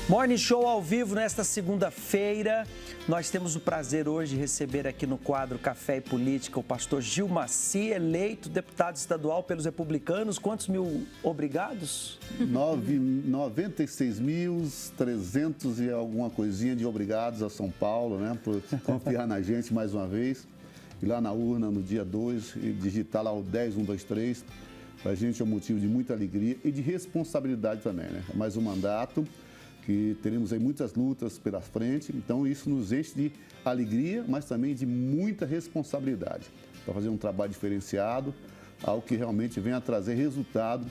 Morning Show ao vivo nesta segunda-feira. Nós temos o prazer hoje de receber aqui no quadro Café e Política o pastor Gil Maci, eleito deputado estadual pelos republicanos. Quantos mil obrigados? 96.300 e alguma coisinha de obrigados a São Paulo, né? Por confiar na gente mais uma vez. E lá na urna, no dia 2, e digitar lá o 10123. Para a gente é um motivo de muita alegria e de responsabilidade também, né? Mais um mandato, que teremos aí muitas lutas pela frente, então isso nos enche de alegria, mas também de muita responsabilidade para fazer um trabalho diferenciado, algo que realmente venha a trazer resultado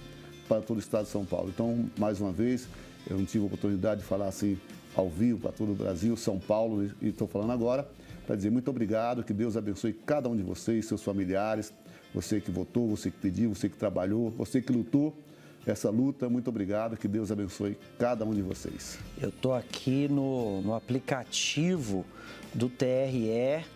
para todo o estado de São Paulo. Então, mais uma vez, eu não tive a oportunidade de falar assim ao vivo para todo o Brasil, São Paulo, e estou falando agora para dizer muito obrigado, que Deus abençoe cada um de vocês, seus familiares, você que votou, você que pediu, você que trabalhou, você que lutou essa luta. Muito obrigado, que Deus abençoe cada um de vocês. Eu estou aqui no aplicativo do TRE,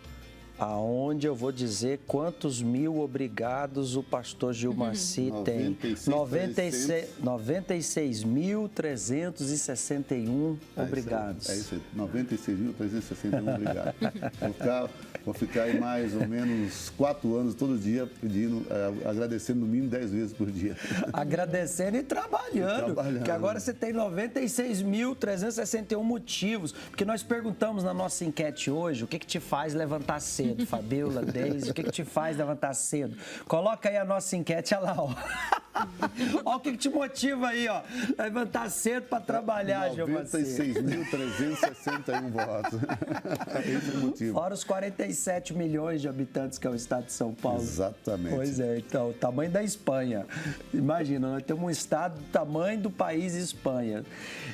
aonde eu vou dizer quantos mil obrigados o pastor Gil Maci tem. 96.361 obrigados. É isso aí, 96.361 obrigados. Vou ficar aí mais ou menos 4 anos todo dia pedindo, agradecendo no mínimo 10 vezes por dia. Agradecendo e trabalhando. Porque agora você tem 96.361 motivos. Porque nós perguntamos na nossa enquete hoje, o que te faz levantar cedo, Fabiola, Deise, o que te faz levantar cedo? Coloca aí a nossa enquete, olha lá, ó. Olha o que te motiva aí, ó. Levantar cedo para trabalhar, Gil Maci. 96.361 votos. Esse é o motivo. Fora os 47 milhões de habitantes que é o estado de São Paulo. Exatamente. Pois é, então, o tamanho da Espanha. Imagina, nós temos um estado do tamanho do país Espanha.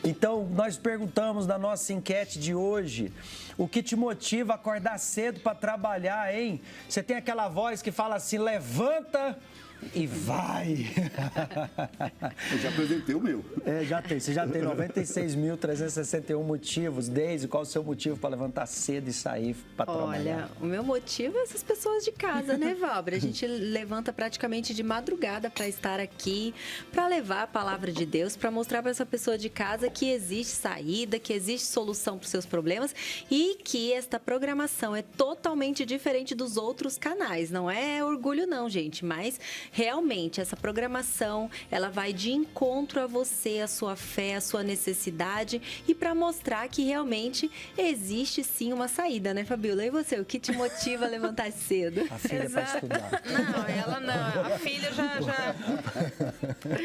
Então, nós perguntamos na nossa enquete de hoje, o que te motiva a acordar cedo para trabalhar, hein? Você tem aquela voz que fala assim, levanta e vai. Eu já apresentei o meu. Já tem. Você já tem 96.361 motivos. Deise, qual o seu motivo para levantar cedo e sair para trabalhar? Olha, o meu motivo é essas pessoas de casa, né, Valber? A gente levanta praticamente de madrugada para estar aqui, para levar a palavra de Deus, para mostrar para essa pessoa de casa que existe saída, que existe solução para os seus problemas e que esta programação é totalmente diferente dos outros canais. Não é orgulho não, gente, mas realmente, essa programação, ela vai de encontro a você, a sua fé, a sua necessidade e para mostrar que realmente existe sim uma saída, né, Fabiola? E você, o que te motiva a levantar cedo? A filha para estudar. Não, ela não. A filha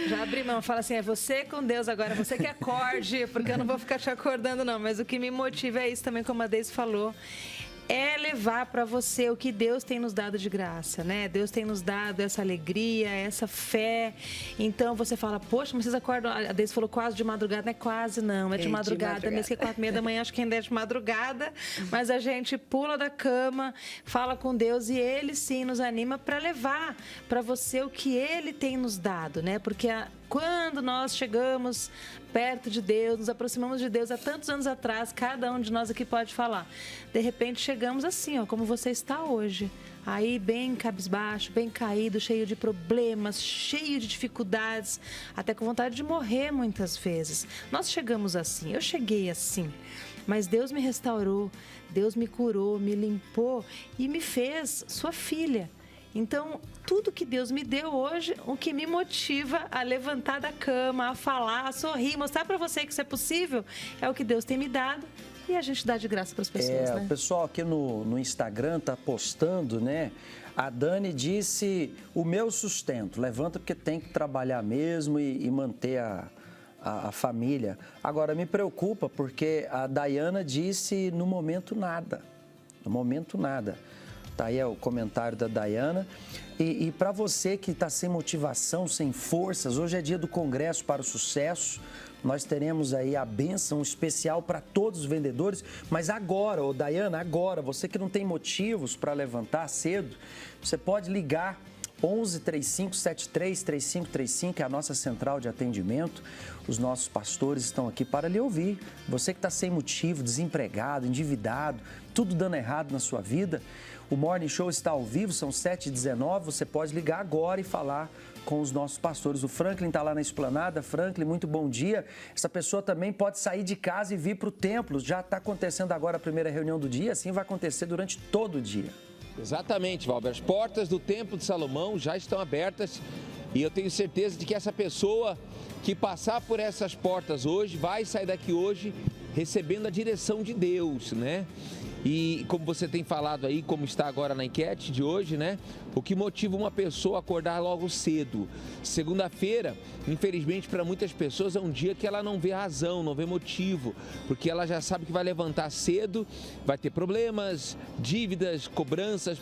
já abre mão. Fala assim, é você com Deus agora, você que acorde, porque eu não vou ficar te acordando não. Mas o que me motiva é isso também, como a Deise falou. É levar para você o que Deus tem nos dado de graça, né? Deus tem nos dado essa alegria, essa fé. Então você fala, poxa, mas vocês acordam. A Deise falou quase de madrugada, não é quase não, é de madrugada. Mesmo que é 4h30 da manhã, acho que ainda é de madrugada. Mas a gente pula da cama, fala com Deus e Ele sim nos anima para levar para você o que Ele tem nos dado, né? Porque quando nós chegamos perto de Deus, nos aproximamos de Deus há tantos anos atrás, cada um de nós aqui pode falar. De repente chegamos assim, ó, como você está hoje. Aí bem cabisbaixo, bem caído, cheio de problemas, cheio de dificuldades, até com vontade de morrer muitas vezes. Nós chegamos assim, eu cheguei assim. Mas Deus me restaurou, Deus me curou, me limpou e me fez sua filha. Então, tudo que Deus me deu hoje, o que me motiva a levantar da cama, a falar, a sorrir, mostrar para você que isso é possível, é o que Deus tem me dado e a gente dá de graça para as pessoas, né? O pessoal aqui no Instagram tá postando, né? A Dani disse, o meu sustento, levanta porque tem que trabalhar mesmo e manter a família. Agora, me preocupa porque a Dayana disse, no momento nada. No momento nada. Tá aí o comentário da Dayana. E para você que está sem motivação, sem forças, hoje é dia do Congresso para o Sucesso. Nós teremos aí a bênção especial para todos os vendedores. Mas agora, Dayana, agora, você que não tem motivos para levantar cedo, você pode ligar 11 3573 3535 é a nossa central de atendimento. Os nossos pastores estão aqui para lhe ouvir. Você que está sem motivo, desempregado, endividado, tudo dando errado na sua vida, o Morning Show está ao vivo, são 7h19, você pode ligar agora e falar com os nossos pastores. O Franklin está lá na esplanada. Franklin, muito bom dia. Essa pessoa também pode sair de casa e vir para o templo. Já está acontecendo agora a primeira reunião do dia, assim vai acontecer durante todo o dia. Exatamente, Valber. As portas do Templo de Salomão já estão abertas e eu tenho certeza de que essa pessoa que passar por essas portas hoje vai sair daqui hoje recebendo a direção de Deus, né? E como você tem falado aí, como está agora na enquete de hoje, né? O que motiva uma pessoa a acordar logo cedo? Segunda-feira, infelizmente para muitas pessoas é um dia que ela não vê razão, não vê motivo, porque ela já sabe que vai levantar cedo, vai ter problemas, dívidas, cobranças,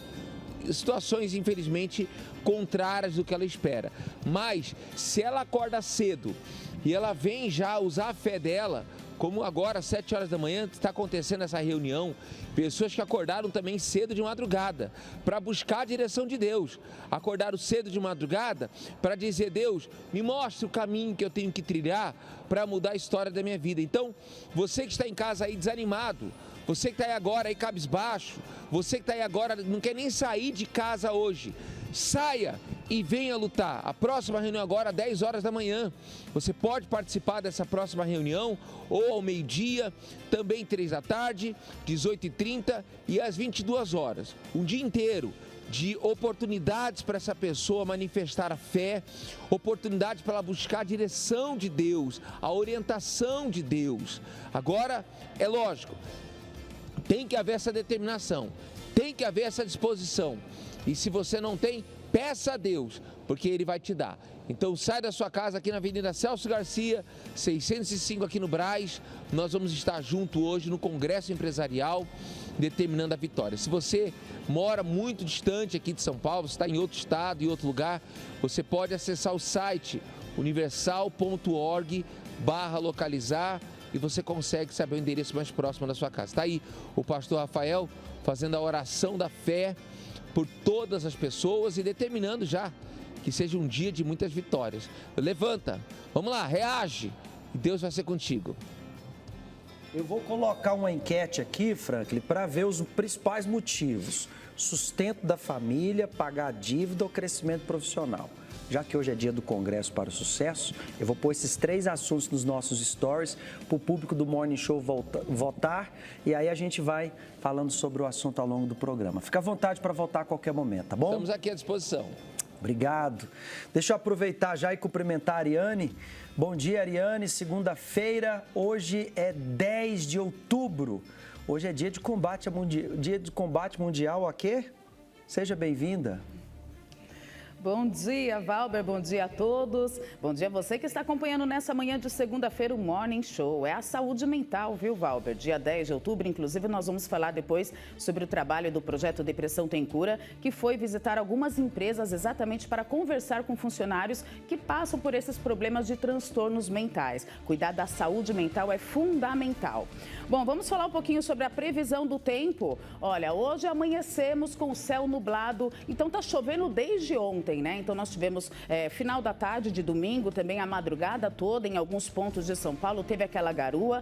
situações infelizmente contrárias do que ela espera. Mas se ela acorda cedo e ela vem já usar a fé dela, como agora, às 7 horas da manhã, está acontecendo essa reunião, pessoas que acordaram também cedo de madrugada para buscar a direção de Deus. Acordaram cedo de madrugada para dizer: Deus, me mostre o caminho que eu tenho que trilhar para mudar a história da minha vida. Então, você que está em casa aí desanimado, você que está aí agora aí cabisbaixo, você que está aí agora não quer nem sair de casa hoje, saia e venha lutar. A próxima reunião agora, às 10 horas da manhã. Você pode participar dessa próxima reunião ou ao meio-dia, também 3 da tarde, 18h30 e às 22 horas. Um dia inteiro de oportunidades para essa pessoa manifestar a fé, oportunidades para ela buscar a direção de Deus, a orientação de Deus. Agora, é lógico, tem que haver essa determinação, tem que haver essa disposição. E se você não tem, peça a Deus, porque Ele vai te dar. Então sai da sua casa aqui na Avenida Celso Garcia, 605 aqui no Brás. Nós vamos estar junto hoje no Congresso Empresarial, determinando a vitória. Se você mora muito distante aqui de São Paulo, você está em outro estado, em outro lugar, você pode acessar o site universal.org/localizar e você consegue saber o endereço mais próximo da sua casa. Está aí o pastor Rafael fazendo a oração da fé por todas as pessoas e determinando já que seja um dia de muitas vitórias. Levanta, vamos lá, reage e Deus vai ser contigo. Eu vou colocar uma enquete aqui, Franklin, para ver os principais motivos. Sustento da família, pagar a dívida ou crescimento profissional. Já que hoje é dia do Congresso para o Sucesso, eu vou pôr esses 3 assuntos nos nossos stories para o público do Morning Show votar e aí a gente vai falando sobre o assunto ao longo do programa. Fica à vontade para votar a qualquer momento, tá bom? Estamos aqui à disposição. Obrigado. Deixa eu aproveitar já e cumprimentar a Ariane. Bom dia, Ariane. Segunda-feira, hoje é 10 de outubro. Hoje é dia de combate mundial a quê? Seja bem-vinda. Bom dia, Valber, bom dia a todos. Bom dia a você que está acompanhando nessa manhã de segunda-feira o Morning Show. É a saúde mental, viu, Valber? Dia 10 de outubro, inclusive, nós vamos falar depois sobre o trabalho do projeto Depressão Tem Cura, que foi visitar algumas empresas exatamente para conversar com funcionários que passam por esses problemas de transtornos mentais. Cuidar da saúde mental é fundamental. Bom, vamos falar um pouquinho sobre a previsão do tempo. Olha, hoje amanhecemos com o céu nublado, então tá chovendo desde ontem, né? Então nós tivemos final da tarde de domingo, também a madrugada toda em alguns pontos de São Paulo, teve aquela garoa,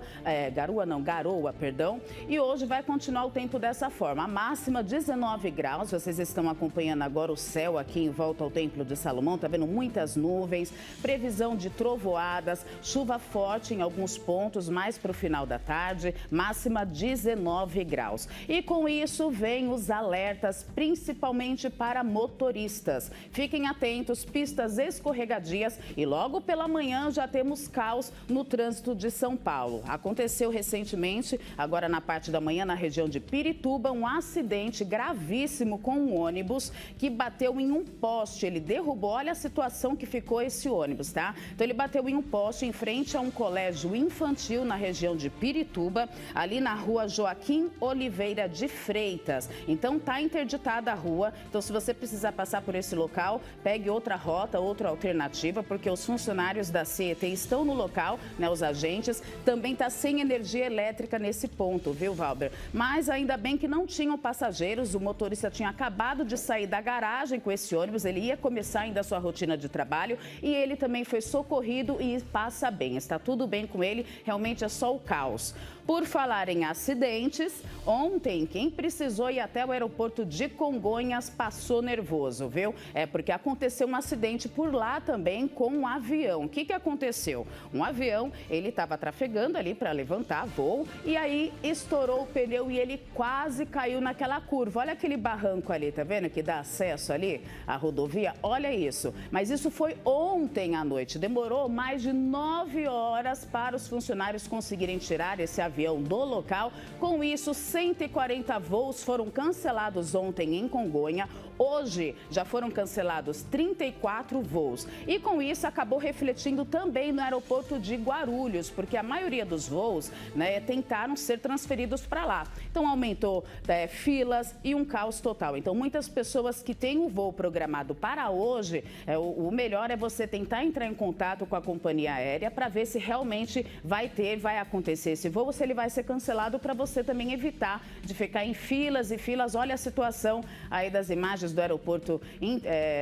e hoje vai continuar o tempo dessa forma. A máxima 19 graus, vocês estão acompanhando agora o céu aqui em volta ao Templo de Salomão, tá vendo muitas nuvens, previsão de trovoadas, chuva forte em alguns pontos, mais para o final da tarde, máxima 19 graus. E com isso vem os alertas, principalmente para motoristas. Fiquem atentos, pistas escorregadias e logo pela manhã já temos caos no trânsito de São Paulo. Aconteceu recentemente, agora na parte da manhã, na região de Pirituba, um acidente gravíssimo com um ônibus que bateu em um poste. Ele derrubou, olha a situação que ficou esse ônibus, tá? Então ele bateu em um poste em frente a um colégio infantil na região de Pirituba, ali na rua Joaquim Oliveira de Freitas. Então tá interditada a rua, então se você precisar passar por esse local, local, pegue outra rota, outra alternativa, porque os funcionários da CET estão no local, né, os agentes, também está sem energia elétrica nesse ponto, viu, Valber? Mas ainda bem que não tinham passageiros, o motorista tinha acabado de sair da garagem com esse ônibus, ele ia começar ainda a sua rotina de trabalho e ele também foi socorrido e passa bem, está tudo bem com ele, realmente é só o caos. Por falar em acidentes, ontem quem precisou ir até o aeroporto de Congonhas passou nervoso, viu? É porque aconteceu um acidente por lá também com um avião. O que aconteceu? Um avião, ele estava trafegando ali para levantar voo e aí estourou o pneu e ele quase caiu naquela curva. Olha aquele barranco ali, tá vendo? Que dá acesso ali à rodovia. Olha isso. Mas isso foi ontem à noite. Demorou mais de 9 horas para os funcionários conseguirem tirar esse avião do local. Com isso, 140 voos foram cancelados ontem em Congonha. Hoje já foram cancelados 34 voos. E com isso acabou refletindo também no aeroporto de Guarulhos, porque a maioria dos voos, né, tentaram ser transferidos para lá. Então aumentou filas e um caos total. Então muitas pessoas que têm um voo programado para hoje, o melhor é você tentar entrar em contato com a companhia aérea para ver se realmente vai acontecer esse voo, ou se ele vai ser cancelado, para você também evitar de ficar em filas e filas. Olha a situação aí das imagens do aeroporto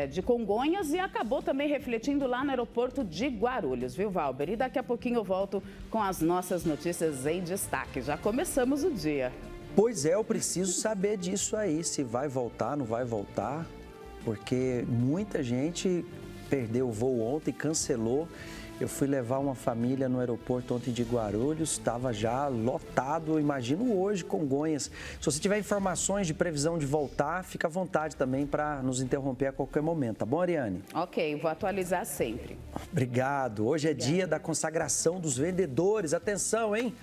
de Congonhas e acabou também refletindo lá no aeroporto de Guarulhos, viu, Valber? E daqui a pouquinho eu volto com as nossas notícias em destaque. Já começamos o dia. Pois é, eu preciso saber disso aí, se vai voltar, não vai voltar, porque muita gente perdeu o voo ontem, cancelou. Eu fui levar uma família no aeroporto ontem de Guarulhos, estava já lotado, imagino hoje, Congonhas. Se você tiver informações de previsão de voltar, fica à vontade também para nos interromper a qualquer momento, tá bom, Ariane? Ok, vou atualizar sempre. Obrigado. Hoje é dia da consagração dos vendedores. Atenção, hein?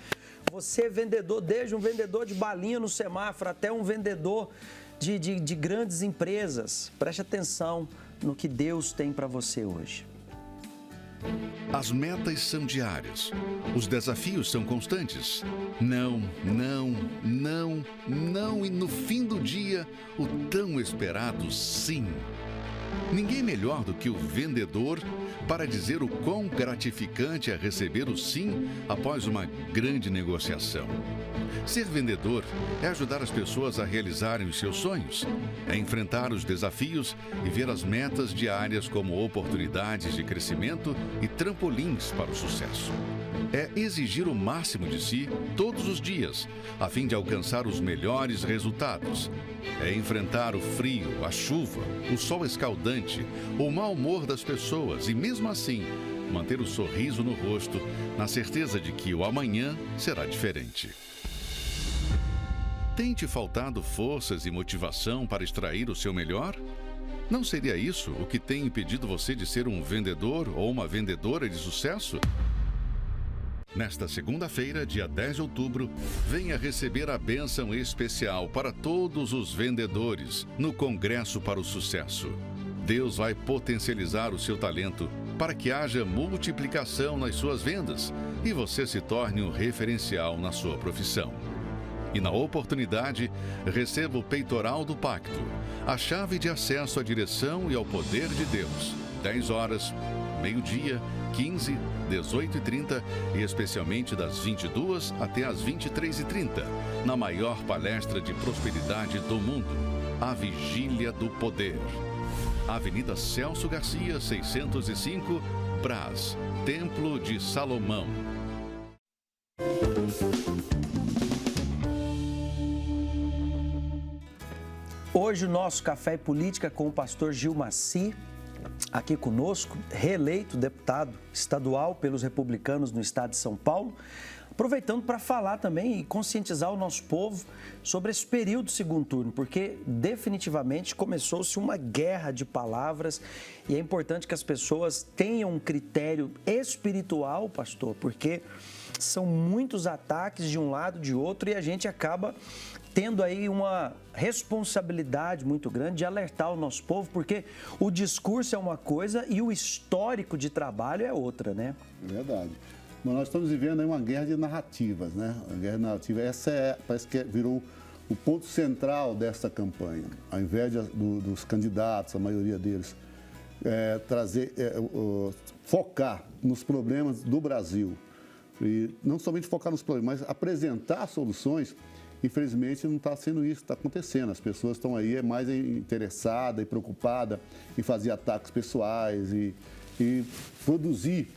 Você vendedor, desde um vendedor de balinha no semáforo até um vendedor de grandes empresas. Preste atenção no que Deus tem para você hoje. As metas são diárias. Os desafios são constantes. Não, não, não, não e no fim do dia, o tão esperado sim. Ninguém melhor do que o vendedor para dizer o quão gratificante é receber o sim após uma grande negociação. Ser vendedor é ajudar as pessoas a realizarem os seus sonhos, é enfrentar os desafios e ver as metas diárias como oportunidades de crescimento e trampolins para o sucesso. É exigir o máximo de si todos os dias, a fim de alcançar os melhores resultados. É enfrentar o frio, a chuva, o sol escaldante, o mau humor das pessoas e, mesmo assim, manter o sorriso no rosto, na certeza de que o amanhã será diferente. Tem te faltado forças e motivação para extrair o seu melhor? Não seria isso o que tem impedido você de ser um vendedor ou uma vendedora de sucesso? Nesta segunda-feira, dia 10 de outubro, venha receber a bênção especial para todos os vendedores no Congresso para o Sucesso. Deus vai potencializar o seu talento para que haja multiplicação nas suas vendas e você se torne um referencial na sua profissão. E na oportunidade, receba o peitoral do pacto, a chave de acesso à direção e ao poder de Deus. 10 horas, meio-dia, 15, 18h30 e especialmente das 22 até as 23h30, na maior palestra de prosperidade do mundo, a Vigília do Poder. Avenida Celso Garcia, 605, Brás, Templo de Salomão. Hoje o nosso Café e Política com o pastor Gil Maci, aqui conosco, reeleito deputado estadual pelos republicanos no estado de São Paulo, aproveitando para falar também e conscientizar o nosso povo sobre esse período de segundo turno, porque definitivamente começou-se uma guerra de palavras e é importante que as pessoas tenham um critério espiritual, pastor, porque são muitos ataques de um lado e de outro e a gente acaba tendo aí uma responsabilidade muito grande de alertar o nosso povo, porque o discurso é uma coisa e o histórico de trabalho é outra, né? É verdade. Mas nós estamos vivendo aí uma guerra de narrativas, né? A guerra de narrativas, parece que virou o ponto central desta campanha. Ao invés dos candidatos, a maioria deles, focar nos problemas do Brasil. E não somente focar nos problemas, mas apresentar soluções. Infelizmente, não está sendo isso que está acontecendo. As pessoas estão aí mais interessadas e preocupadas em fazer ataques pessoais e produzir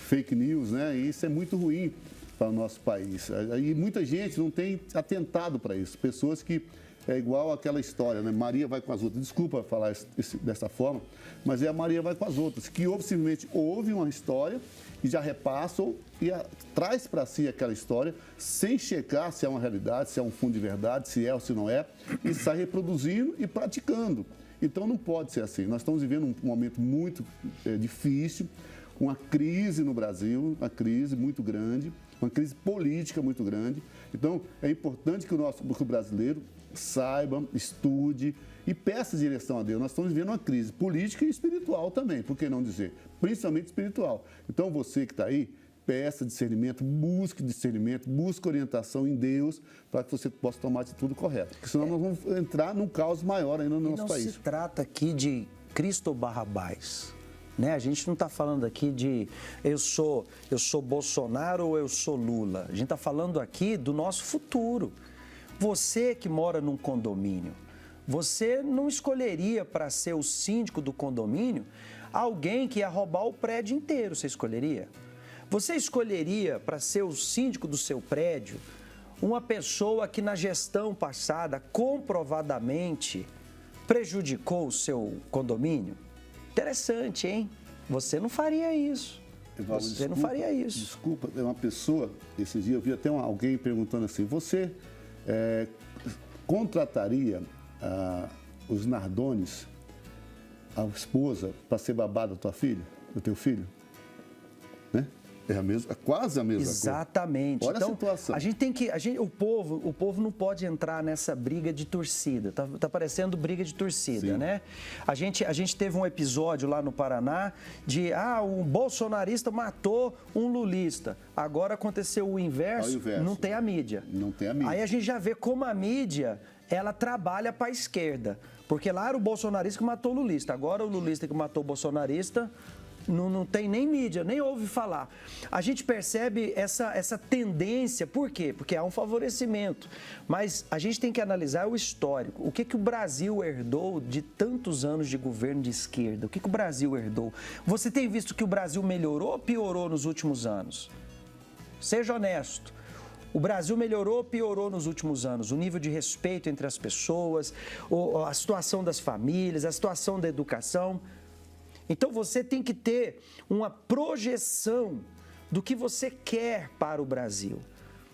fake news, né? E isso é muito ruim para o nosso país. E muita gente não tem atentado para isso. Pessoas que é igual aquela história, né? Maria vai com as outras. Desculpa falar dessa forma, mas é a Maria vai com as outras, que simplesmente ouve uma história e já repassam e traz para si aquela história sem checar se é uma realidade, se é um fundo de verdade, se é ou se não é, e sai reproduzindo e praticando. Então não pode ser assim. Nós estamos vivendo um momento muito difícil, uma crise no Brasil, uma crise muito grande, uma crise política muito grande. Então é importante que o brasileiro saiba, estude e peça direção a Deus. Nós estamos vivendo uma crise política e espiritual também, por que não dizer? Principalmente espiritual. Então você que está aí, peça discernimento, busque orientação em Deus para que você possa tomar a atitude correta. Porque senão nós vamos entrar num caos maior ainda no nosso país. Não se trata aqui de Cristo ou Barrabás. Né? A gente não está falando aqui de eu sou Bolsonaro ou eu sou Lula. A gente está falando aqui do nosso futuro. Você que mora num condomínio, você não escolheria para ser o síndico do condomínio alguém que ia roubar o prédio inteiro, você escolheria? Você escolheria para ser o síndico do seu prédio uma pessoa que na gestão passada comprovadamente prejudicou o seu condomínio? Interessante, hein? Você não faria isso. Você não faria isso. Desculpa, é uma pessoa, esses dias eu vi até alguém perguntando assim, você contrataria os Nardones, a esposa, para ser babada da tua filha, do teu filho? Né? É quase a mesma coisa. Exatamente. Olha então, a situação. A gente tem que. O povo não pode entrar nessa briga de torcida. Tá parecendo briga de torcida, Sim. né? A gente teve um episódio lá no Paraná de um bolsonarista matou um lulista. Agora aconteceu o inverso. Não tem a mídia. Não tem a mídia. Aí a gente já vê como a mídia ela trabalha para a esquerda. Porque lá era o bolsonarista que matou o lulista. Agora o lulista que matou o bolsonarista. Não tem nem mídia, nem ouve falar. A gente percebe essa tendência, por quê? Porque há um favorecimento. Mas a gente tem que analisar o histórico. O que o Brasil herdou de tantos anos de governo de esquerda? O que o Brasil herdou? Você tem visto que o Brasil melhorou ou piorou nos últimos anos? Seja honesto. O Brasil melhorou ou piorou nos últimos anos? O nível de respeito entre as pessoas, a situação das famílias, a situação da educação. Então você tem que ter uma projeção do que você quer para o Brasil.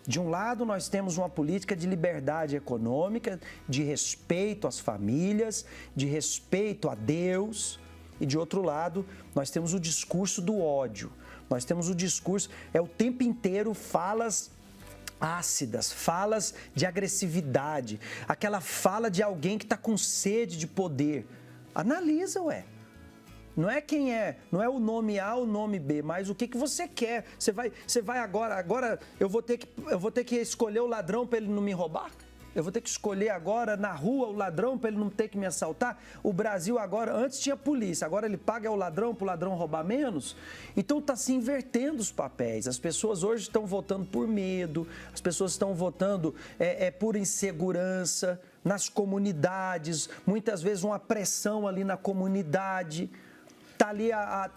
De um lado, nós temos uma política de liberdade econômica, de respeito às famílias, de respeito a Deus. E de outro lado, nós temos o discurso do ódio. Nós temos o discurso, o tempo inteiro falas ácidas, falas de agressividade, aquela fala de alguém que está com sede de poder. Analisa, Não é quem não é o nome A ou o nome B, mas o que você quer. Você vai agora eu vou ter que escolher o ladrão para ele não me roubar? Eu vou ter que escolher agora na rua o ladrão para ele não ter que me assaltar? O Brasil agora, antes tinha polícia, agora ele paga o ladrão para o ladrão roubar menos? Então está se invertendo os papéis. As pessoas hoje estão votando por medo, as pessoas estão votando por insegurança nas comunidades, muitas vezes uma pressão ali na comunidade. Tá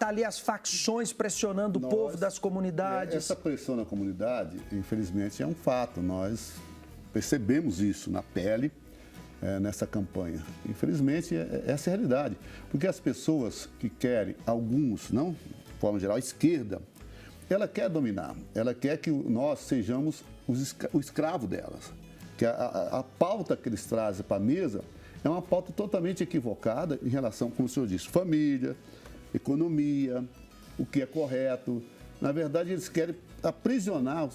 ali as facções pressionando o povo das comunidades. Essa pressão na comunidade, infelizmente, é um fato. Nós percebemos isso na pele nessa campanha. Infelizmente, essa é a realidade. Porque as pessoas que querem, alguns, não de forma geral, a esquerda, ela quer dominar. Ela quer que nós sejamos o escravo delas. Que a pauta que eles trazem para a mesa é uma pauta totalmente equivocada em relação, como o senhor disse, família, economia, o que é correto. Na verdade, eles querem aprisionar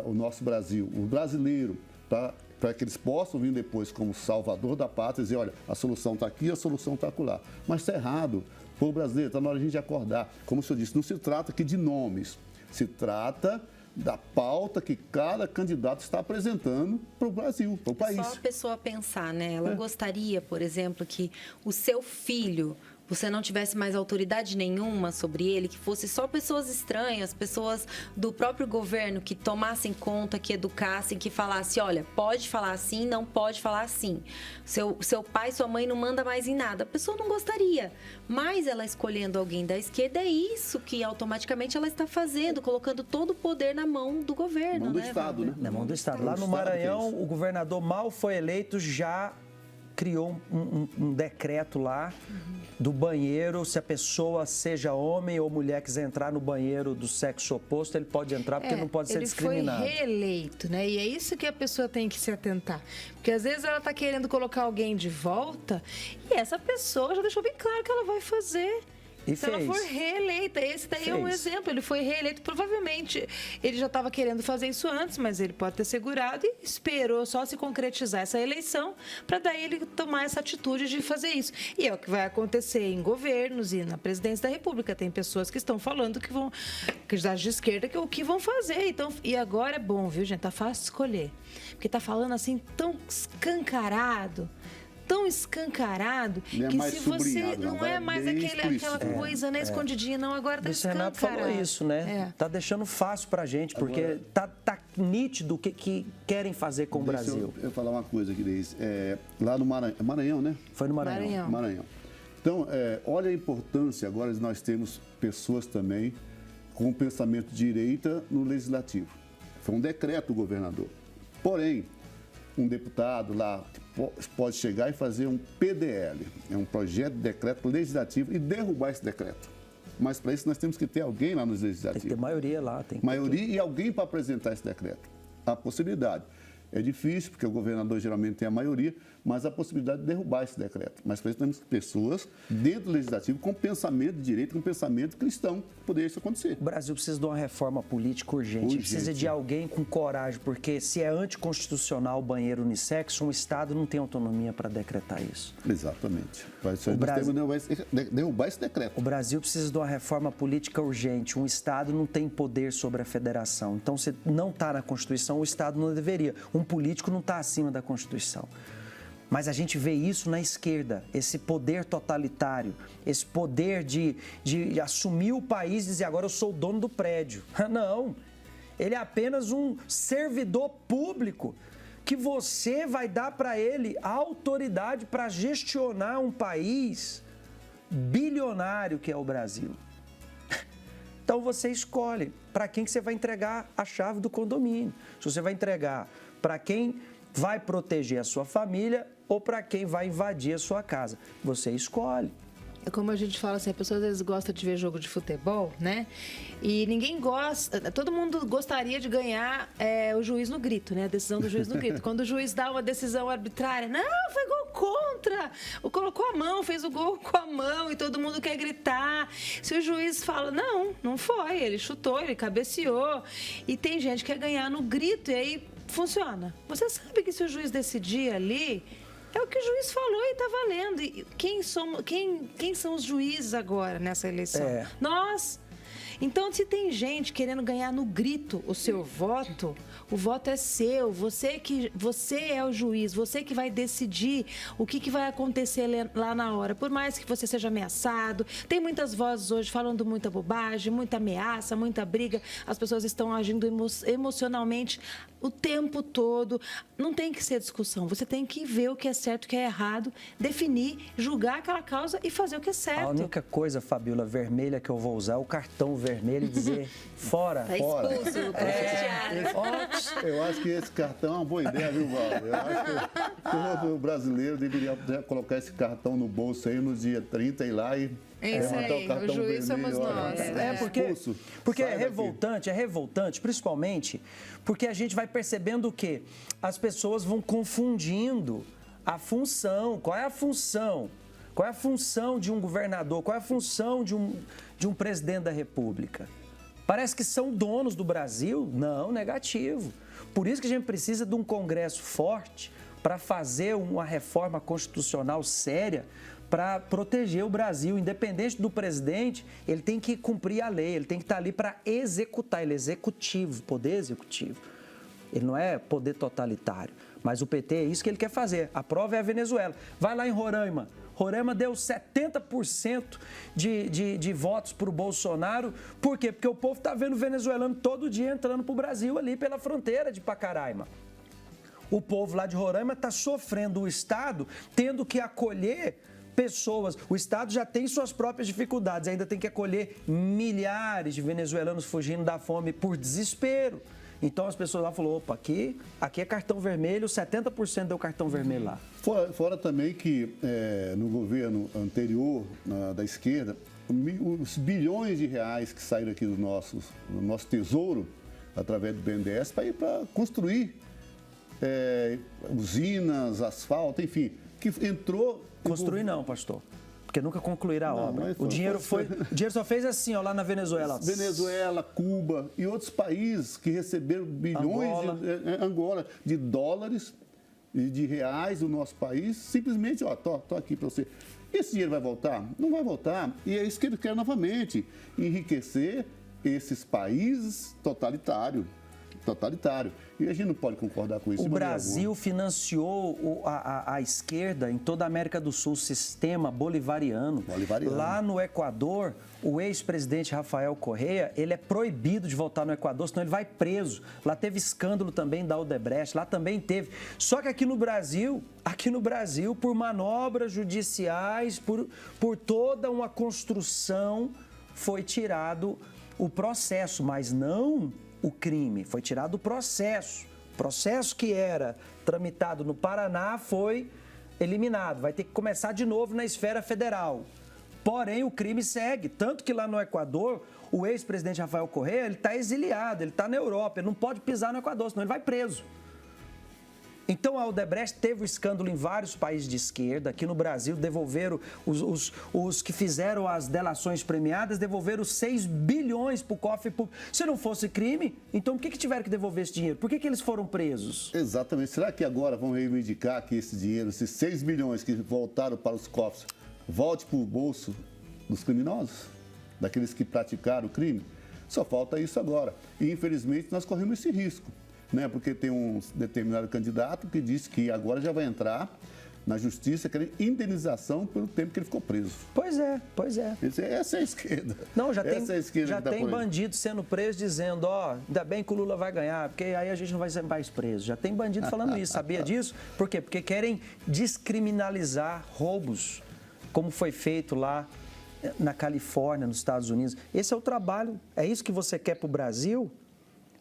o nosso Brasil, o brasileiro, para que eles possam vir depois como salvador da pátria e dizer, olha, a solução está aqui, a solução está acolá. Mas está errado. Povo brasileiro, está na hora de a gente acordar. Como o senhor disse, não se trata aqui de nomes, se trata da pauta que cada candidato está apresentando para o Brasil, para o país. Só a pessoa pensar, né? Ela gostaria, por exemplo, que o seu filho você não tivesse mais autoridade nenhuma sobre ele, que fosse só pessoas estranhas, pessoas do próprio governo que tomassem conta, que educassem, que falassem, olha, pode falar assim, não pode falar assim. Seu pai, sua mãe não manda mais em nada. A pessoa não gostaria. Mas ela escolhendo alguém da esquerda, é isso que automaticamente ela está fazendo, colocando todo o poder na mão do governo. Mão do Estado, né? Na mão do Estado. Lá no Maranhão, o governador mal foi eleito, já criou um decreto lá do banheiro, se a pessoa seja homem ou mulher quiser entrar no banheiro do sexo oposto, ele pode entrar porque não pode ser discriminado. Ele foi reeleito, né? E é isso que a pessoa tem que se atentar. Porque às vezes ela está querendo colocar alguém de volta e essa pessoa já deixou bem claro que ela vai fazer. E se ela for reeleita, esse daí é um exemplo. Ele foi reeleito, provavelmente ele já estava querendo fazer isso antes, mas ele pode ter segurado e esperou só se concretizar essa eleição para daí ele tomar essa atitude de fazer isso. E é o que vai acontecer em governos e na presidência da República. Tem pessoas que estão falando que vão, candidatos de esquerda, que o que vão fazer. Então, e agora é bom, viu, gente? Tá fácil escolher. Porque tá falando assim tão escancarado, que se você não é mais aquela coisa, né, escondidinha, não, agora tá escancarado. O Renato falou isso, né? Tá deixando fácil pra gente, porque tá nítido o que querem fazer com o Brasil. Eu falar uma coisa aqui, Deise. Lá no Maranhão, né? Foi no Maranhão. Maranhão. Então, olha a importância agora de nós termos pessoas também com pensamento de direita no Legislativo. Foi um decreto do governador. Porém, um deputado lá pode chegar e fazer um PDL, é um projeto de decreto legislativo, e derrubar esse decreto. Mas para isso nós temos que ter alguém lá no legislativo. Tem que ter maioria lá. Maioria e alguém para apresentar esse decreto. A possibilidade. É difícil, porque o governador geralmente tem a maioria, mas a possibilidade de derrubar esse decreto. Mas para isso temos pessoas dentro do legislativo com pensamento de direito, com pensamento cristão, para poder isso acontecer. O Brasil precisa de uma reforma política urgente. Precisa de alguém com coragem, porque se é anticonstitucional o banheiro unissex, um Estado não tem autonomia para decretar isso. Exatamente. Nós temos que derrubar esse decreto. O Brasil precisa de uma reforma política urgente. Um Estado não tem poder sobre a federação. Então, se não está na Constituição, o Estado não deveria. Um político não está acima da Constituição. Mas a gente vê isso na esquerda, esse poder totalitário, esse poder de assumir o país e dizer, agora eu sou o dono do prédio. Não, ele é apenas um servidor público que você vai dar para ele a autoridade para gestionar um país bilionário que é o Brasil. Então você escolhe para quem que você vai entregar a chave do condomínio. Se você vai entregar para quem vai proteger a sua família ou para quem vai invadir a sua casa. Você escolhe. É como a gente fala assim, a pessoa às vezes gosta de ver jogo de futebol, né? E ninguém gosta, todo mundo gostaria de ganhar o juiz no grito, né? A decisão do juiz no grito. Quando o juiz dá uma decisão arbitrária, não, foi gol contra, colocou a mão, fez o gol com a mão e todo mundo quer gritar. Se o juiz fala, não foi, ele chutou, ele cabeceou. E tem gente que quer ganhar no grito e aí funciona. Você sabe que se o juiz decidir ali, é o que o juiz falou e está valendo. E quem são os juízes agora nessa eleição? Nós. Então, se tem gente querendo ganhar no grito o seu voto, o voto é seu. Você é o juiz, você que vai decidir o que vai acontecer lá na hora. Por mais que você seja ameaçado, tem muitas vozes hoje falando muita bobagem, muita ameaça, muita briga. As pessoas estão agindo emocionalmente o tempo todo. Não tem que ser discussão. Você tem que ver o que é certo, o que é errado, definir, julgar aquela causa e fazer o que é certo. A única coisa, Fabiola, vermelha que eu vou usar é o cartão vermelho e dizer fora. Tá expulso, Eu acho que esse cartão é uma boa ideia, viu, Val? Eu acho que todo brasileiro deveria colocar esse cartão no bolso aí no dia 30 e ir lá e isso aí, o juiz somos nós. Porque é revoltante, principalmente porque a gente vai percebendo que as pessoas vão confundindo a função. Qual é a função? Qual é a função de um governador? Qual é a função de um presidente da República? Parece que são donos do Brasil? Não, negativo. Por isso que a gente precisa de um Congresso forte para fazer uma reforma constitucional séria para proteger o Brasil. Independente do presidente, ele tem que cumprir a lei, ele tem que estar ali para executar. Ele é executivo, poder executivo. Ele não é poder totalitário. Mas o PT é isso que ele quer fazer. A prova é a Venezuela. Vai lá em Roraima. Roraima deu 70% de votos para o Bolsonaro. Por quê? Porque o povo está vendo venezuelano todo dia entrando para o Brasil ali pela fronteira de Pacaraima. O povo lá de Roraima está sofrendo, o Estado tendo que acolher pessoas. O Estado já tem suas próprias dificuldades, ainda tem que acolher milhares de venezuelanos fugindo da fome por desespero. Então as pessoas lá falaram, opa, aqui é cartão vermelho, 70% deu cartão vermelho lá. Fora também que no governo anterior, da esquerda, os bilhões de reais que saíram aqui do nosso tesouro, através do BNDES, para ir para construir usinas, asfalto, enfim, que entrou... Construir não, pastor, porque nunca concluíram a obra. O dinheiro só fez assim, ó, lá na Venezuela. Venezuela, Cuba e outros países que receberam bilhões Angola, de dólares e de reais do nosso país, simplesmente, ó, tô aqui para você. Esse dinheiro vai voltar? Não vai voltar. E é isso que ele quer novamente, enriquecer esses países totalitários. E a gente não pode concordar com isso. O Brasil financiou a esquerda em toda a América do Sul, o sistema bolivariano. Lá no Equador, o ex-presidente Rafael Correa, ele é proibido de voltar no Equador, senão ele vai preso. Lá teve escândalo também da Odebrecht, lá também teve. Só que aqui no Brasil, por manobras judiciais, por toda uma construção, foi tirado o processo, mas não o crime, foi tirado o processo. O processo que era tramitado no Paraná foi eliminado, vai ter que começar de novo na esfera federal. Porém, o crime segue, tanto que lá no Equador, o ex-presidente Rafael Correa, ele está exiliado, ele está na Europa, ele não pode pisar no Equador, senão ele vai preso. Então, a Odebrecht teve o escândalo em vários países de esquerda. Aqui no Brasil, devolveram, os que fizeram as delações premiadas, devolveram 6 bilhões para o cofre público. Se não fosse crime, então por que tiveram que devolver esse dinheiro? Por que eles foram presos? Exatamente. Será que agora vão reivindicar que esse dinheiro, esses 6 bilhões que voltaram para os cofres, volte para o bolso dos criminosos? Daqueles que praticaram o crime? Só falta isso agora. E, infelizmente, nós corremos esse risco. Porque tem um determinado candidato que disse que agora já vai entrar na justiça querendo indenização pelo tempo que ele ficou preso. Pois é. Essa é a esquerda. Não, já tem bandido sendo preso dizendo, ainda bem que o Lula vai ganhar, porque aí a gente não vai ser mais preso. Já tem bandido falando isso, sabia disso? Por quê? Porque querem descriminalizar roubos, como foi feito lá na Califórnia, nos Estados Unidos. Esse é o trabalho, é isso que você quer para o Brasil?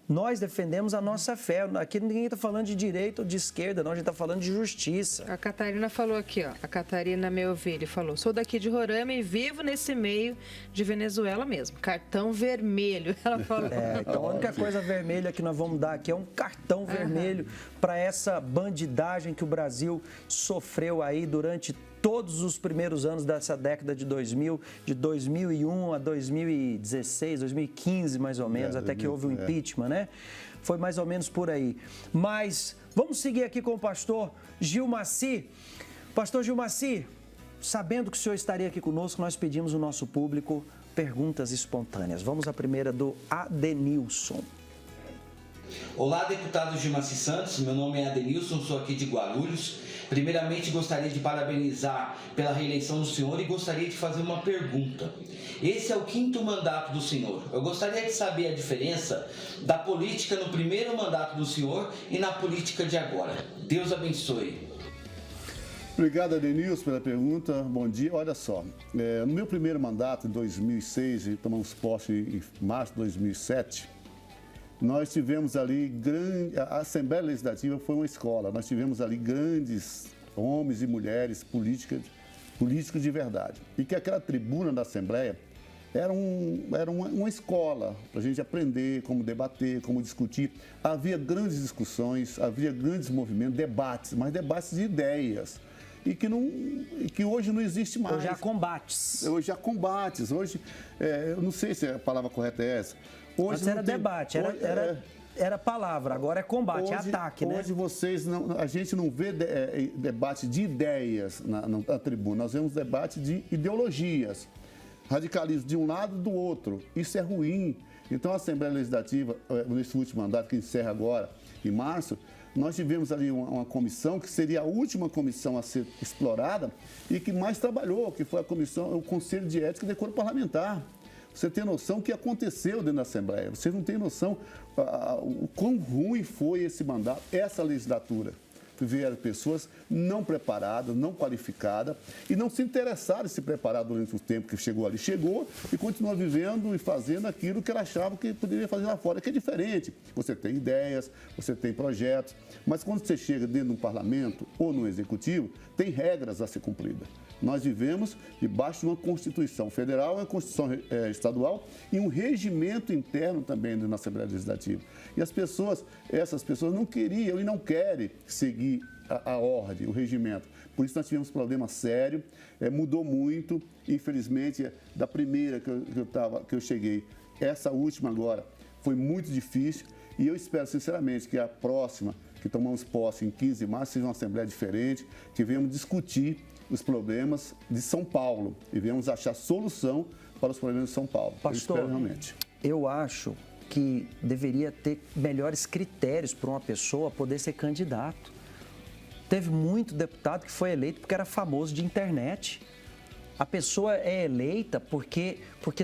Nós defendemos a nossa fé. Aqui ninguém está falando de direita ou de esquerda, não. A gente está falando de justiça. A Catarina falou aqui, ó. A Catarina Meoville falou: sou daqui de Roraima e vivo nesse meio de Venezuela mesmo. Cartão vermelho, ela falou. Então a única coisa vermelha que nós vamos dar aqui é um cartão vermelho para essa bandidagem que o Brasil sofreu aí durante todos os primeiros anos dessa década de 2000, de 2001 a 2016, 2015 mais ou menos, até que houve o impeachment, né? Foi mais ou menos por aí. Mas vamos seguir aqui com o pastor Gilmaci. Pastor Gilmaci, sabendo que o senhor estaria aqui conosco, nós pedimos ao nosso público perguntas espontâneas. Vamos à primeira do Adenilson. Olá, deputado Gilmaci Santos, meu nome é Adenilson, sou aqui de Guarulhos. Primeiramente, gostaria de parabenizar pela reeleição do senhor e gostaria de fazer uma pergunta. Esse é o 5º mandato do senhor. Eu gostaria de saber a diferença da política no primeiro mandato do senhor e na política de agora. Deus abençoe. Obrigado, Adenilson, pela pergunta. Bom dia. Olha só, no meu primeiro mandato, em 2006, e tomamos posse em março de 2007, nós tivemos ali a Assembleia Legislativa foi uma escola. Nós tivemos ali grandes homens e mulheres políticos de verdade. E que aquela tribuna da Assembleia era uma escola para a gente aprender como debater, como discutir. Havia grandes discussões, havia grandes movimentos, debates, mas debates de ideias. E que hoje não existe mais. Hoje há combates. Hoje, eu não sei se a palavra correta é essa. Hoje antes era debate, era palavra, agora é combate, é ataque, né? Hoje a gente não vê debate de ideias na tribuna, nós vemos debate de ideologias, radicalismo de um lado e do outro. Isso é ruim. Então a Assembleia Legislativa, nesse último mandato que encerra agora, em março, Nós tivemos ali uma comissão que seria a última comissão a ser explorada e que mais trabalhou, que foi o Conselho de Ética e Decoro Parlamentar. Você tem noção do que aconteceu dentro da Assembleia. Vocês não têm noção o quão ruim foi esse mandato, essa legislatura. Vieram pessoas não preparadas, não qualificadas e não se interessaram em se preparar durante o tempo que chegou ali. Chegou e continua vivendo e fazendo aquilo que ela achava que poderia fazer lá fora, que é diferente. Você tem ideias, você tem projetos, mas quando você chega dentro de um parlamento ou no executivo, tem regras a ser cumpridas. Nós vivemos debaixo de uma Constituição Federal, uma Constituição Estadual e um regimento interno também na Assembleia Legislativa. E essas pessoas não queriam e não querem seguir a ordem, o regimento. Por isso nós tivemos problema sério, mudou muito, infelizmente, da primeira que eu cheguei. Essa última agora foi muito difícil e eu espero sinceramente que a próxima, que tomamos posse em 15 de março, seja uma Assembleia diferente, que venhamos discutir os problemas de São Paulo e venhamos achar solução para os problemas de São Paulo. Pastor, eu espero realmente. Eu acho que deveria ter melhores critérios para uma pessoa poder ser candidato. Teve muito deputado que foi eleito porque era famoso de internet. A pessoa é eleita porque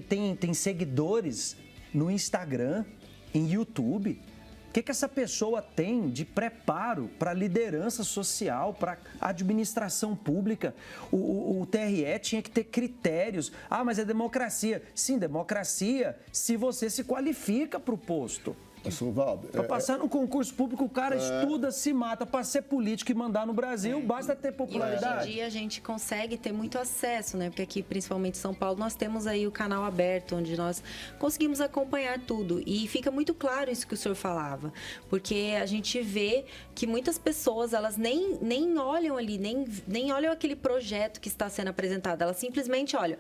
tem seguidores no Instagram, em YouTube. O que essa pessoa tem de preparo para liderança social, para administração pública? O TRE tinha que ter critérios. Ah, mas é democracia. Sim, democracia se você se qualifica para o posto. Pastor Valber, Para passar num concurso público, o cara estuda, se mata. Para ser político e mandar no Brasil, basta ter popularidade. E hoje em dia a gente consegue ter muito acesso, né? Porque aqui, principalmente em São Paulo, nós temos aí o canal aberto, onde nós conseguimos acompanhar tudo. E fica muito claro isso que o senhor falava. Porque a gente vê que muitas pessoas, elas nem olham ali, nem olham aquele projeto que está sendo apresentado. Elas simplesmente olham,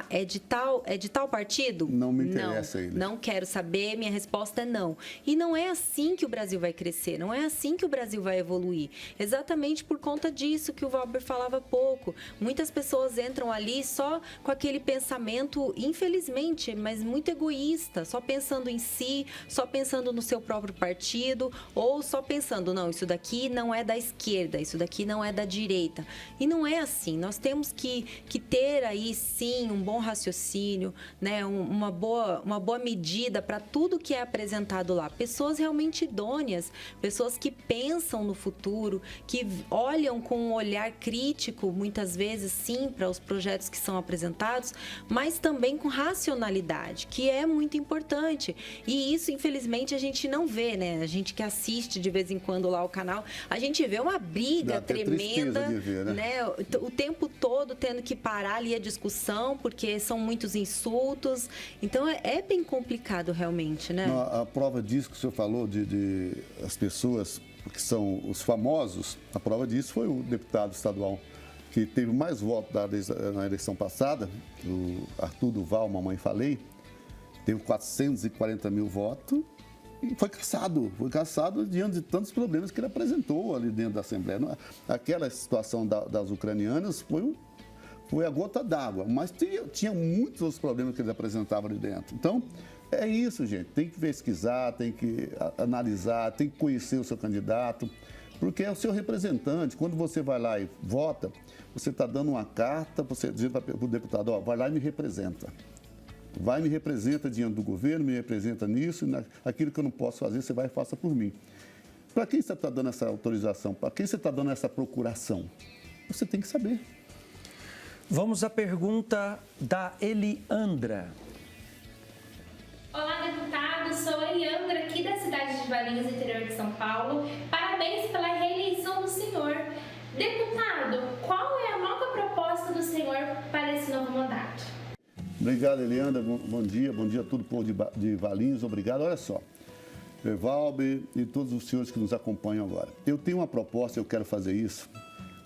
é de tal partido? Não me interessa ele. Não quero saber, minha resposta é não. E não é assim que o Brasil vai crescer, não é assim que o Brasil vai evoluir. Exatamente por conta disso que o Valber falava há pouco. Muitas pessoas entram ali só com aquele pensamento, infelizmente, mas muito egoísta, só pensando em si, só pensando no seu próprio partido, ou só pensando, não, isso daqui não é da esquerda, isso daqui não é da direita. E não é assim. Nós temos que ter aí, sim, um bom raciocínio, né? uma boa medida para tudo que é apresentado lá. Pessoas realmente idôneas, pessoas que pensam no futuro, que olham com um olhar crítico, muitas vezes, sim, para os projetos que são apresentados, mas também com racionalidade, que é muito importante. E isso, infelizmente, a gente não vê, né? A gente que assiste de vez em quando lá o canal, a gente vê uma briga tremenda, de ver, né? O tempo todo tendo que parar ali a discussão, porque são muitos insultos. Então, é bem complicado, realmente, né? A prova disso que o senhor falou, de as pessoas que são os famosos, a prova disso foi o deputado estadual que teve mais votos na eleição passada, o Arthur Duval, Mamãe Falei, teve 440 mil votos e foi cassado diante de tantos problemas que ele apresentou ali dentro da Assembleia. Aquela situação das ucranianas foi a gota d'água, mas tinha muitos outros problemas que eles apresentavam ali dentro. Então, é isso, gente. Tem que pesquisar, tem que analisar, tem que conhecer o seu candidato, porque é o seu representante. Quando você vai lá e vota, você está dando uma carta, você diz para o deputado, vai lá e me representa. Vai e me representa diante do governo, me representa nisso, aquilo que eu não posso fazer, você vai e faça por mim. Para quem você está dando essa autorização? Para quem você está dando essa procuração? Você tem que saber. Vamos à pergunta da Eliandra. Olá, deputado. Sou a Eliandra, aqui da cidade de Valinhos, interior de São Paulo. Parabéns pela reeleição do senhor. Deputado, qual é a nova proposta do senhor para esse novo mandato? Obrigado, Eliandra. Bom dia a todo o povo de Valinhos. Obrigado. Olha só, Valber e todos os senhores que nos acompanham agora. Eu tenho uma proposta, eu quero fazer isso,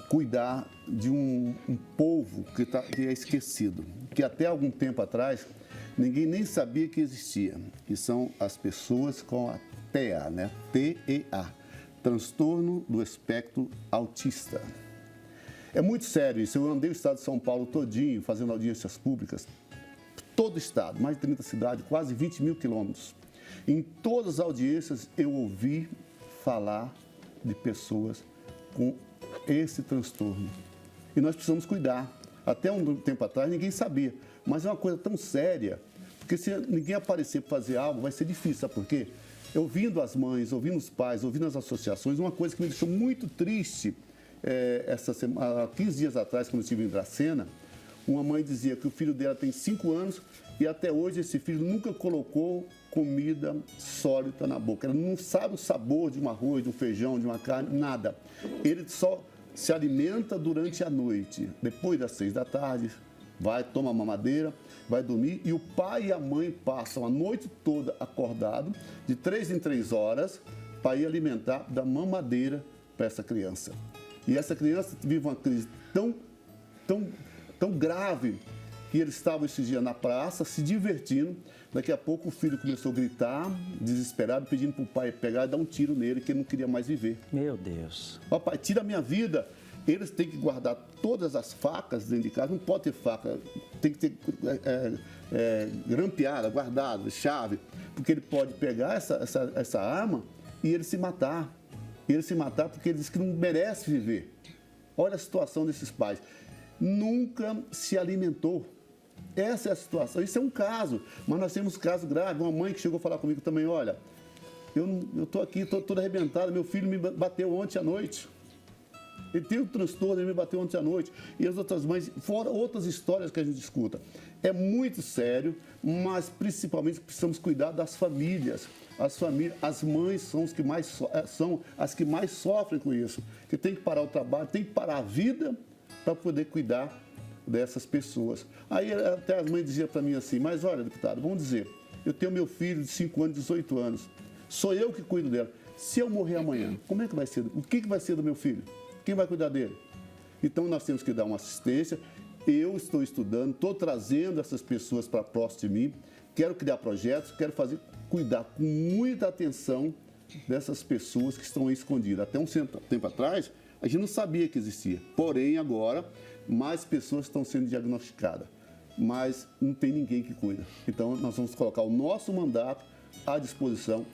cuidar de um povo que é esquecido, que até algum tempo atrás ninguém nem sabia que existia, que são as pessoas com a TEA, né? TEA, transtorno do espectro autista. É muito sério isso. Eu andei o estado de São Paulo todinho, fazendo audiências públicas, todo o estado, mais de 30 cidades, quase 20 mil quilômetros. Em todas as audiências eu ouvi falar de pessoas com esse transtorno. E nós precisamos cuidar. Até um tempo atrás ninguém sabia, mas é uma coisa tão séria, porque se ninguém aparecer para fazer algo, vai ser difícil, sabe por quê? Ouvindo as mães, ouvindo os pais, ouvindo as associações, uma coisa que me deixou muito triste, essa semana, há 15 dias atrás, quando eu estive em Dracena, uma mãe dizia que o filho dela tem 5 anos e até hoje esse filho nunca colocou comida sólida na boca. Ela não sabe o sabor de um arroz, de um feijão, de uma carne, nada. Ele só se alimenta durante a noite. Depois das 6 da tarde, vai, toma mamadeira, vai dormir e o pai e a mãe passam a noite toda acordado, de 3 em 3 horas, para ir alimentar da mamadeira para essa criança. E essa criança vive uma crise tão grave que eles estavam esses dias na praça se divertindo. Daqui a pouco o filho começou a gritar, desesperado, pedindo para o pai pegar e dar um tiro nele, que ele não queria mais viver. Meu Deus. Papai, tira a minha vida. Eles têm que guardar todas as facas dentro de casa, não pode ter faca, tem que ter grampeada, guardada, chave, porque ele pode pegar essa arma e ele se matar. Ele se matar porque ele diz que não merece viver. Olha a situação desses pais. Nunca se alimentou. Essa é a situação. Isso é um caso, mas nós temos um caso grave. Uma mãe que chegou a falar comigo também, olha, eu estou aqui, estou toda arrebentada, meu filho me bateu ontem à noite. Ele tem um transtorno, ele me bateu ontem à noite. E as outras mães, fora outras histórias que a gente escuta. É muito sério, mas principalmente precisamos cuidar das famílias. As mães são as que mais sofrem com isso. Que tem que parar o trabalho, tem que parar a vida para poder cuidar dessas pessoas. Aí até as mães diziam para mim assim, mas olha, deputado, vamos dizer, eu tenho meu filho de 5 anos, 18 anos, sou eu que cuido dela. Se eu morrer amanhã, como é que vai ser? O que vai ser do meu filho? Quem vai cuidar dele? Então nós temos que dar uma assistência. Eu estou estudando, estou trazendo essas pessoas para próximo de mim, quero criar projetos, quero cuidar com muita atenção dessas pessoas que estão aí escondidas. Até um tempo atrás, a gente não sabia que existia. Porém, agora, mais pessoas estão sendo diagnosticadas. Mas não tem ninguém que cuida. Então, nós vamos colocar o nosso mandato à disposição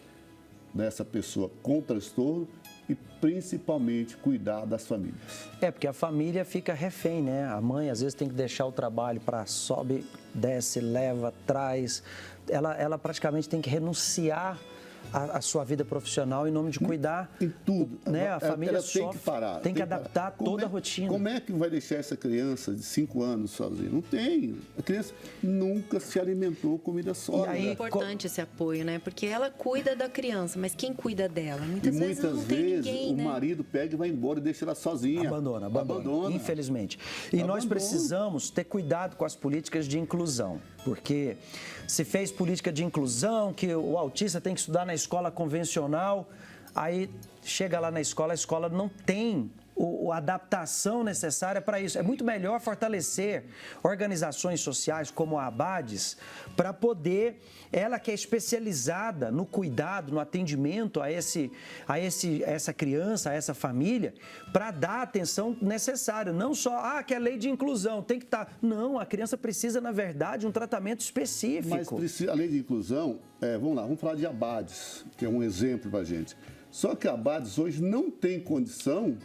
dessa pessoa com transtorno e, principalmente, cuidar das famílias. Porque a família fica refém, né? A mãe, às vezes, tem que deixar o trabalho para sobe, desce, leva, traz. Ela praticamente tem que renunciar a sua vida profissional em nome de cuidar. Em tudo. Né? A família ela sofre, tem que parar. Tem que adaptar toda a rotina. Como é que vai deixar essa criança de 5 anos sozinha? Não tem. A criança nunca se alimentou comida sólida. É importante esse apoio, né? Porque ela cuida da criança, mas quem cuida dela? Muitas vezes não tem ninguém, né? O marido pega e vai embora e deixa ela sozinha. Abandona. Infelizmente. E nós precisamos ter cuidado com as políticas de inclusão. Porque se fez política de inclusão, que o autista tem que estudar na escola convencional, aí chega lá na escola, a escola não tem a adaptação necessária para isso. É muito melhor fortalecer organizações sociais como a Abades para poder, ela que é especializada no cuidado, no atendimento a essa criança, a essa família, para dar a atenção necessária. Não só, que é lei de inclusão, tem que estar. Não, a criança precisa, na verdade, de um tratamento específico. Mas a lei de inclusão, vamos falar de Abades, que é um exemplo para a gente. Só que a Abades hoje não tem condição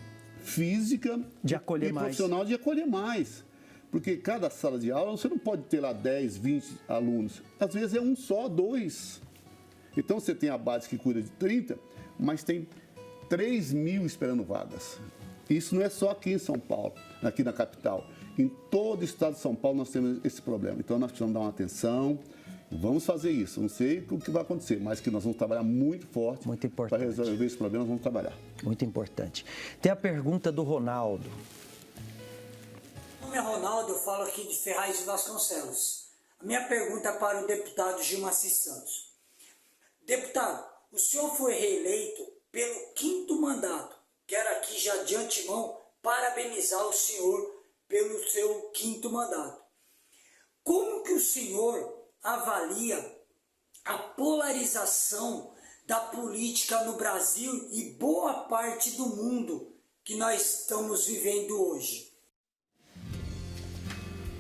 física de acolher e profissional de acolher mais. Porque cada sala de aula, você não pode ter lá 10, 20 alunos. Às vezes é um só, 2. Então você tem a Abades que cuida de 30, mas tem 3 mil esperando vagas. Isso não é só aqui em São Paulo, aqui na capital. Em todo o estado de São Paulo nós temos esse problema. Então nós precisamos dar uma atenção. Vamos fazer isso. Não sei o que vai acontecer, mas que nós vamos trabalhar muito forte para resolver esse problema. Nós vamos trabalhar. Muito importante. Tem a pergunta do Ronaldo. Meu nome é Ronaldo, eu falo aqui de Ferraz de Vasconcelos. A minha pergunta é para o deputado Gilmacir Santos. Deputado, o senhor foi reeleito pelo 5º mandato. Quero aqui já de antemão parabenizar o senhor pelo seu 5º mandato. Como que o senhor avalia a polarização da política no Brasil e boa parte do mundo que nós estamos vivendo hoje?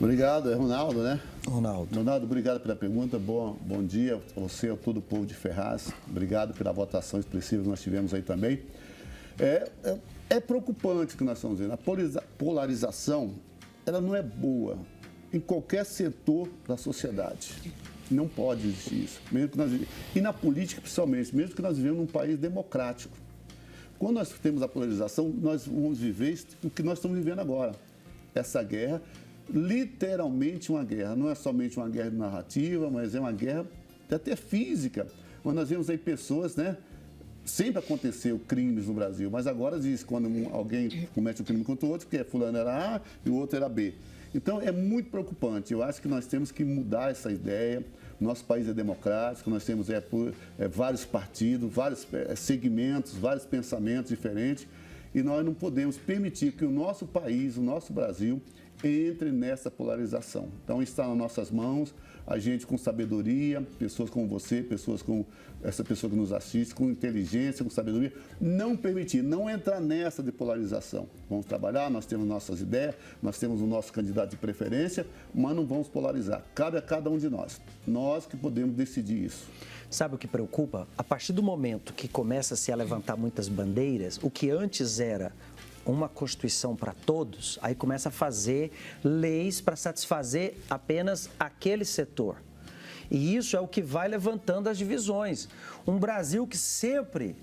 Obrigado, é Ronaldo, né? Ronaldo, obrigado pela pergunta. Bom dia a você, a todo o povo de Ferraz. Obrigado pela votação expressiva que nós tivemos aí também. É preocupante o que nós estamos vendo. A polarização, ela não é boa em qualquer setor da sociedade. Não pode existir isso. E na política, principalmente, mesmo que nós vivemos num país democrático. Quando nós temos a polarização, nós vamos viver o que nós estamos vivendo agora. Essa guerra, literalmente uma guerra. Não é somente uma guerra de narrativa, mas é uma guerra até física. Quando nós vemos aí pessoas, né? Sempre aconteceu crimes no Brasil, mas agora diz quando alguém comete um crime contra o outro, porque fulano era A e o outro era B. Então é muito preocupante. Eu acho que nós temos que mudar essa ideia. Nosso país é democrático, nós temos vários partidos, vários segmentos, vários pensamentos diferentes e nós não podemos permitir que o nosso país, o nosso Brasil, entre nessa polarização. Então está nas nossas mãos, a gente com sabedoria, pessoas como você, pessoas como essa pessoa que nos assiste, com inteligência, com sabedoria, não permitir, não entrar nessa de polarização. Vamos trabalhar, nós temos nossas ideias, nós temos o nosso candidato de preferência, mas não vamos polarizar. Cabe a cada um de nós. Nós que podemos decidir isso. Sabe o que preocupa? A partir do momento que começa-se a levantar muitas bandeiras, o que antes era uma Constituição para todos, aí começa a fazer leis para satisfazer apenas aquele setor. E isso é o que vai levantando as divisões. Um Brasil que sempre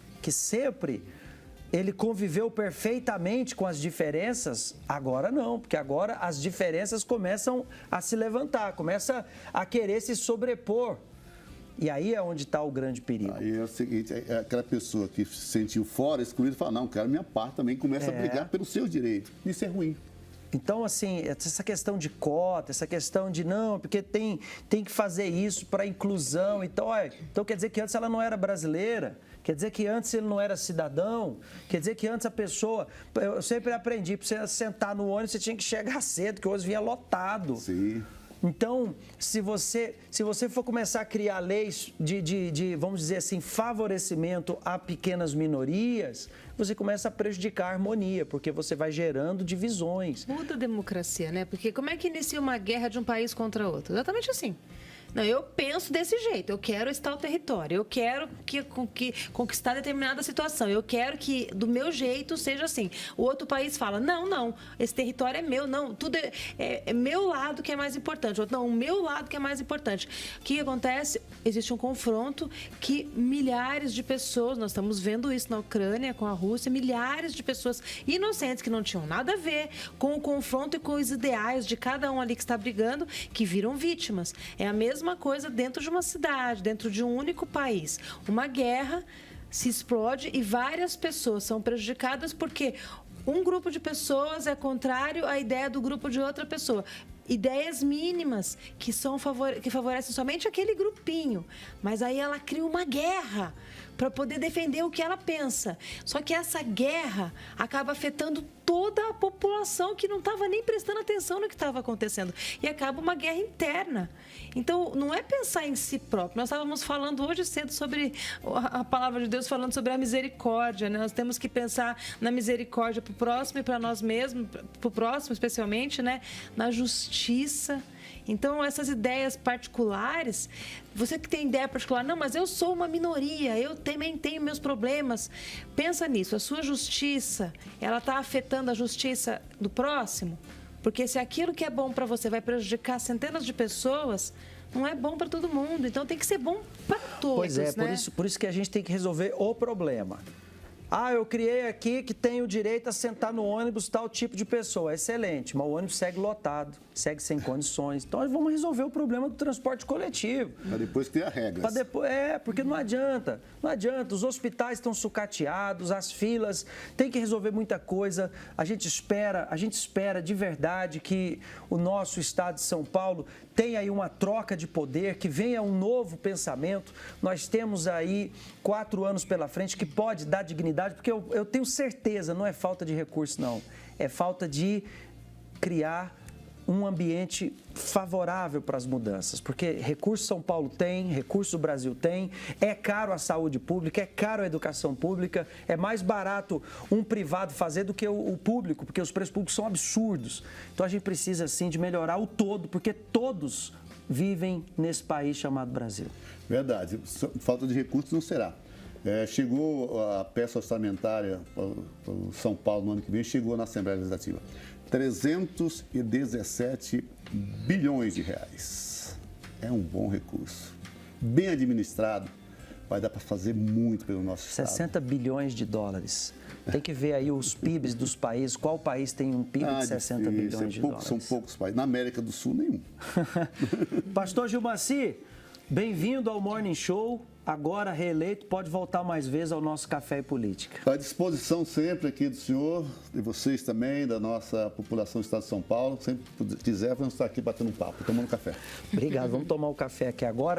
ele conviveu perfeitamente com as diferenças, agora não, porque agora as diferenças começam a se levantar, começa a querer se sobrepor. E aí é onde está o grande perigo. Aí é o seguinte, aquela pessoa que se sentiu fora, excluída, fala, não, quero minha parte também, começa a brigar pelos seus direitos. Isso é ruim. Então, assim, essa questão de cota, essa questão de não, porque tem que fazer isso para inclusão. Então, então quer dizer que antes ela não era brasileira, quer dizer que antes ele não era cidadão, quer dizer que antes a pessoa... Eu sempre aprendi, para você sentar no ônibus, você tinha que chegar cedo, que hoje vinha lotado. Sim. Então, se você for começar a criar leis de, vamos dizer assim, favorecimento a pequenas minorias, você começa a prejudicar a harmonia, porque você vai gerando divisões. Muda a democracia, né? Porque como é que inicia uma guerra de um país contra outro? Exatamente assim. Não, eu penso desse jeito, eu quero estar o território, eu quero conquistar determinada situação, eu quero que do meu jeito seja assim. O outro país fala, não, esse território é meu, não, tudo é meu lado que é mais importante, outro, não, o meu lado que é mais importante. O que acontece? Existe um confronto que milhares de pessoas, nós estamos vendo isso na Ucrânia, com a Rússia, milhares de pessoas inocentes que não tinham nada a ver com o confronto e com os ideais de cada um ali que está brigando, que viram vítimas. É a mesma coisa dentro de uma cidade, dentro de um único país. Uma guerra se explode e várias pessoas são prejudicadas porque um grupo de pessoas é contrário à ideia do grupo de outra pessoa. Ideias mínimas que favorecem somente aquele grupinho. Mas aí ela cria uma guerra para poder defender o que ela pensa. Só que essa guerra acaba afetando toda a população que não estava nem prestando atenção no que estava acontecendo. E acaba uma guerra interna. Então, não é pensar em si próprio. Nós estávamos falando hoje cedo sobre a palavra de Deus, falando sobre a misericórdia, né? Nós temos que pensar na misericórdia para o próximo e para nós mesmos, para o próximo especialmente, né? Na justiça. Então, essas ideias particulares, você que tem ideia particular, não, mas eu sou uma minoria, eu também tenho meus problemas. Pensa nisso, a sua justiça, ela está afetando a justiça do próximo? Porque se aquilo que é bom para você vai prejudicar centenas de pessoas, não é bom para todo mundo. Então, tem que ser bom para todos, pois é, né? por isso que a gente tem que resolver o problema. Eu criei aqui que tem o direito a sentar no ônibus tal tipo de pessoa. Excelente, mas o ônibus segue lotado, segue sem condições. Então, nós vamos resolver o problema do transporte coletivo. Para depois ter as regras. Porque não adianta. Não adianta. Os hospitais estão sucateados, as filas, tem que resolver muita coisa. A gente espera de verdade que o nosso estado de São Paulo tenha aí uma troca de poder, que venha um novo pensamento. Nós temos aí 4 anos pela frente que pode dar dignidade, porque eu tenho certeza, não é falta de recurso, não. É falta de criar um ambiente favorável para as mudanças, porque recursos São Paulo tem, recursos o Brasil tem, é caro a saúde pública, é caro a educação pública, é mais barato um privado fazer do que o público, porque os preços públicos são absurdos. Então a gente precisa, sim, de melhorar o todo, porque todos vivem nesse país chamado Brasil. Verdade, falta de recursos não será. Chegou a peça orçamentária para o São Paulo no ano que vem, chegou na Assembleia Legislativa. 317 bilhões de reais. É um bom recurso. Bem administrado, vai dar para fazer muito pelo nosso estado. 60 bilhões de dólares. Tem que ver aí os PIBs dos países. Qual país tem um PIB de 60 bilhões de dólares? São poucos países. Na América do Sul, nenhum. Pastor Gilmaci, bem-vindo ao Morning Show. Agora reeleito, pode voltar mais vezes ao nosso Café e Política. À disposição sempre aqui do senhor, de vocês também, da nossa população do estado de São Paulo. Sempre que quiser, vamos estar aqui batendo um papo, tomando café. Obrigado. Vamos tomar o café aqui agora.